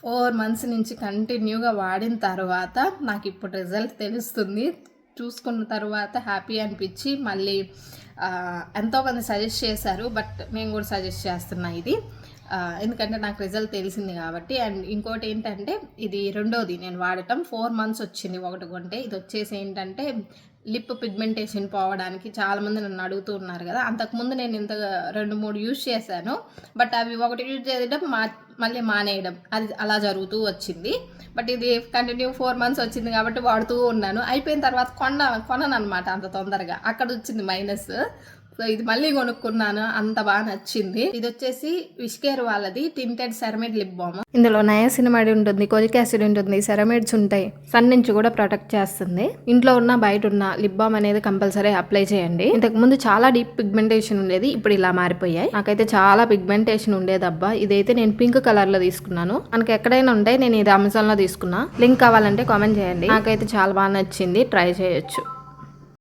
4 months నుంచి కంటిన్యూగా వాడిన తర్వాత నాకు ఇప్పుడు రిజల్ట్ తెలుస్తుంది. చూసుకున్న తర్వాత హ్యాపీ అనిపించి మళ్ళీ ఎంతోమంది సజెస్ట్ చేశారు, బట్ నేను కూడా సజెస్ట్ చేస్తున్నా ఇది, ఎందుకంటే నాకు రిజల్ట్ తెలిసింది కాబట్టి. అండ్ ఇంకోటి ఏంటంటే ఇది రెండోది నేను వాడటం. 4 మంత్స్ వచ్చింది ఒకటి కొంటే. ఇది వచ్చేసి ఏంటంటే లిప్ పిగ్మెంటేషన్ పోవడానికి చాలామంది నన్ను అడుగుతూ ఉన్నారు కదా. అంతకుముందు నేను ఇంత 2-3 యూజ్ చేశాను, బట్ అవి ఒకటి యూజ్ చేయడం మళ్ళీ మానేయడం అది అలా జరుగుతూ వచ్చింది. బట్ ఇది కంటిన్యూ 4 మంత్స్ వచ్చింది కాబట్టి వాడుతూ ఉన్నాను. అయిపోయిన తర్వాత కొనను అనమాట అంత తొందరగా, అక్కడ వచ్చింది మైనస్. సో ఇది మళ్ళీ కొనుక్కున్నాను, అంత బాగా నచ్చింది. ఇది వచ్చేసి విష్కేర్ వాళ్ళది టింటెడ్ సెరమైడ్ లిప్ బామ్. ఇందులో నయాసినమైడ్ ఉంటుంది, కొలిక్ యాసిడ్ ఉంటుంది, సెరమైడ్స్ ఉంటాయి, సన్ నుంచి కూడా ప్రొటెక్ట్ చేస్తుంది. ఇంట్లో ఉన్న బయట ఉన్న లిప్ బామ్ అనేది కంపల్సరీ అప్లై చేయండి. ఇంతకు ముందు చాలా డీప్ పిగ్మెంటేషన్ ఉండేది, ఇప్పుడు ఇలా మారిపోయాయి. నాకైతే చాలా పిగ్మెంటేషన్ ఉండేదబ్బా. ఇదైతే నేను పింక్ కలర్ లో తీసుకున్నాను. మనకి ఎక్కడైనా ఉంటాయి, నేను ఇది అమెజాన్ లో తీసుకున్నా. లింక్ కావాలంటే కామెంట్ చేయండి. నాకైతే చాలా బాగా నచ్చింది, ట్రై చేయొచ్చు.